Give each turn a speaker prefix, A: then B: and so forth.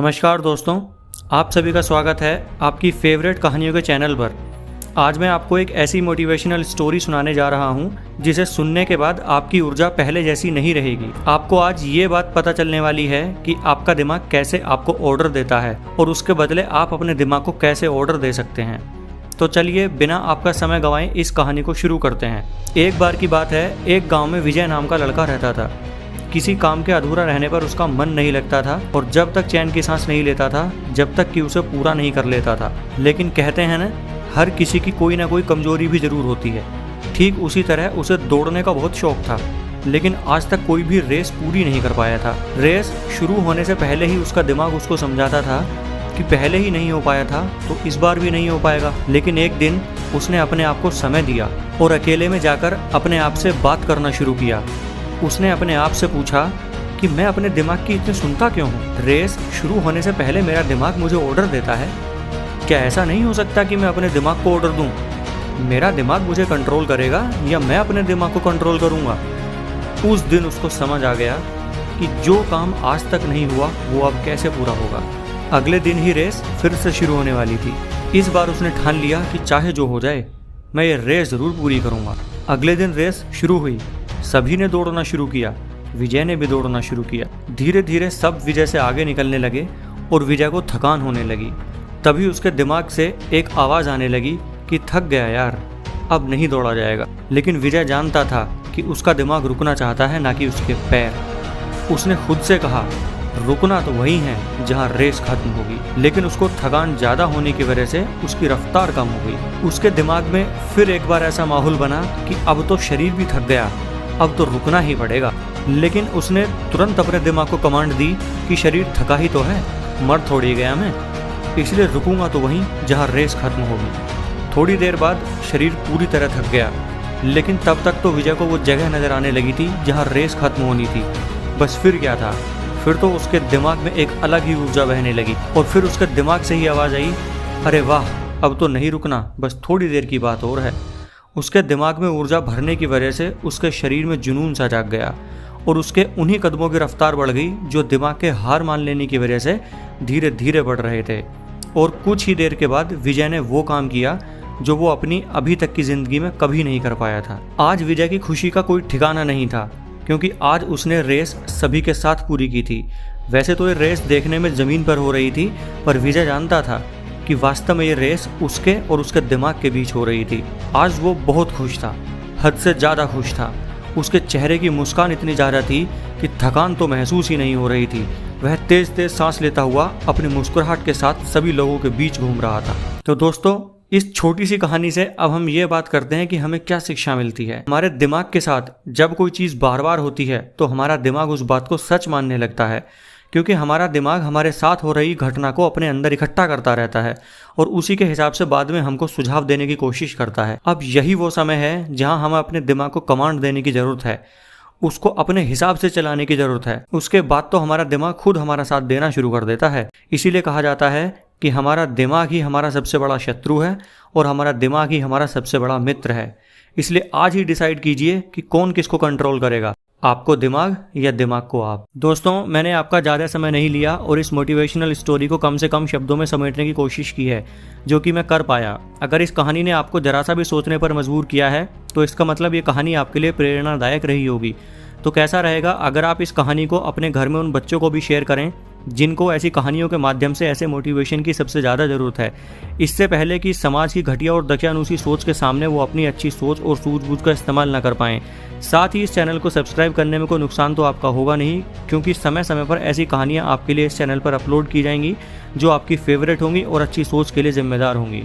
A: नमस्कार दोस्तों, आप सभी का स्वागत है आपकी फेवरेट कहानियों के चैनल पर। आज मैं आपको एक ऐसी मोटिवेशनल स्टोरी सुनाने जा रहा हूं जिसे सुनने के बाद आपकी ऊर्जा पहले जैसी नहीं रहेगी। आपको आज ये बात पता चलने वाली है कि आपका दिमाग कैसे आपको ऑर्डर देता है और उसके बदले आप अपने दिमाग को कैसे ऑर्डर दे सकते हैं। तो चलिए बिना आपका समय गंवाए इस कहानी को शुरू करते हैं। एक बार की बात है, एक गाँव में विजय नाम का लड़का रहता था। किसी काम के अधूरा रहने पर उसका मन नहीं लगता था और जब तक चैन की सांस नहीं लेता था जब तक कि उसे पूरा नहीं कर लेता था। लेकिन कहते हैं ना, हर किसी की कोई ना कोई कमजोरी भी जरूर होती है। ठीक उसी तरह उसे दौड़ने का बहुत शौक था, लेकिन आज तक कोई भी रेस पूरी नहीं कर पाया था। रेस शुरू होने से पहले ही उसका दिमाग उसको समझाता था कि पहले ही नहीं हो पाया था तो इस बार भी नहीं हो पाएगा। लेकिन एक दिन उसने अपने आप को समय दिया और अकेले में जाकर अपने आप से बात करना शुरू किया। उसने अपने आप से पूछा कि मैं अपने दिमाग की इतनी सुनता क्यों हूँ। रेस शुरू होने से पहले मेरा दिमाग मुझे ऑर्डर देता है। क्या ऐसा नहीं हो सकता कि मैं अपने दिमाग को ऑर्डर दूँ? मेरा दिमाग मुझे कंट्रोल करेगा या मैं अपने दिमाग को कंट्रोल करूँगा? उस दिन उसको समझ आ गया कि जो काम आज तक नहीं हुआ वो अब कैसे पूरा होगा। अगले दिन ही रेस फिर से शुरू होने वाली थी। इस बार उसने ठान लिया कि चाहे जो हो जाए मैं ये रेस ज़रूर पूरी करूँगा। अगले दिन रेस शुरू हुई। सभी ने दौड़ना शुरू किया, विजय ने भी दौड़ना शुरू किया। धीरे धीरे सब विजय से आगे निकलने लगे और विजय को थकान होने लगी। तभी उसके दिमाग से एक आवाज़ आने लगी कि थक गया यार, अब नहीं दौड़ा जाएगा। लेकिन विजय जानता था कि उसका दिमाग रुकना चाहता है, ना कि उसके पैर। उसने खुद से कहा रुकना तो वही है जहाँ रेस खत्म होगी। लेकिन उसको थकान ज़्यादा होने की वजह से उसकी रफ्तार कम हो गई। उसके दिमाग में फिर एक बार ऐसा माहौल बना कि अब तो शरीर भी थक गया, अब तो रुकना ही पड़ेगा। लेकिन उसने तुरंत अपने दिमाग को कमांड दी कि शरीर थका ही तो है, मर थोड़ी गया मैं, इसलिए रुकूंगा तो वहीं जहाँ रेस खत्म होगी। थोड़ी देर बाद शरीर पूरी तरह थक गया, लेकिन तब तक तो विजय को वो जगह नजर आने लगी थी जहाँ रेस खत्म होनी थी। बस फिर क्या था, फिर तो उसके दिमाग में एक अलग ही ऊर्जा बहने लगी और फिर उसके दिमाग से ही आवाज़ आई, अरे वाह, अब तो नहीं रुकना, बस थोड़ी देर की बात और है। उसके दिमाग में ऊर्जा भरने की वजह से उसके शरीर में जुनून सा जाग गया और उसके उन्हीं कदमों की रफ्तार बढ़ गई जो दिमाग के हार मान लेने की वजह से धीरे धीरे बढ़ रहे थे। और कुछ ही देर के बाद विजय ने वो काम किया जो वो अपनी अभी तक की ज़िंदगी में कभी नहीं कर पाया था। आज विजय की खुशी का कोई ठिकाना नहीं था, क्योंकि आज उसने रेस सभी के साथ पूरी की थी। वैसे तो ये रेस देखने में ज़मीन पर हो रही थी, पर विजय जानता था कि वास्तव में ये रेस उसके और उसके दिमाग के बीच हो रही थी। आज वो बहुत खुश था, हद से ज़्यादा खुश था। उसके चेहरे की मुस्कान इतनी ज़्यादा थी कि थकान तो महसूस ही नहीं हो रही थी। वह तेज़ तेज़ सांस लेता हुआ अपनी मुस्कुराहट के साथ सभी लोगों के बीच घूम रहा था। तो दोस्तों, इस छोटी सी कहानी से अब हम ये बात करते हैं कि हमें क्या शिक्षा मिलती है। हमारे दिमाग के साथ जब कोई चीज़ बार बार होती है तो हमारा दिमाग उस बात को सच मानने लगता है, क्योंकि हमारा दिमाग हमारे साथ हो रही घटना को अपने अंदर इकट्ठा करता रहता है और उसी के हिसाब से बाद में हमको सुझाव देने की कोशिश करता है। अब यही वो समय है जहां हमें अपने दिमाग को कमांड देने की ज़रूरत है, उसको अपने हिसाब से चलाने की ज़रूरत है। उसके बाद तो हमारा दिमाग खुद हमारा साथ देना शुरू कर देता है। इसीलिए कहा जाता है कि हमारा दिमाग ही हमारा सबसे बड़ा शत्रु है और हमारा दिमाग ही हमारा सबसे बड़ा मित्र है। इसलिए आज ही डिसाइड कीजिए कि कौन किसको कंट्रोल करेगा, आपको दिमाग या दिमाग को आप। दोस्तों, मैंने आपका ज़्यादा समय नहीं लिया और इस मोटिवेशनल स्टोरी को कम से कम शब्दों में समेटने की कोशिश की है, जो कि मैं कर पाया। अगर इस कहानी ने आपको जरा सा भी सोचने पर मजबूर किया है तो इसका मतलब ये कहानी आपके लिए प्रेरणादायक रही होगी। तो कैसा रहेगा अगर आप इस कहानी को अपने घर में उन बच्चों को भी शेयर करें जिनको ऐसी कहानियों के माध्यम से ऐसे मोटिवेशन की सबसे ज़्यादा ज़रूरत है। इससे पहले कि समाज की घटिया और दकियानूसी सोच के सामने वो अपनी अच्छी सोच और सूझबूझ का इस्तेमाल न कर पाएँ। साथ ही इस चैनल को सब्सक्राइब करने में कोई नुकसान तो आपका होगा नहीं, क्योंकि समय समय पर ऐसी कहानियाँ आपके लिए इस चैनल पर अपलोड की जाएंगी जो आपकी फेवरेट होंगी और अच्छी सोच के लिए जिम्मेदार होंगी।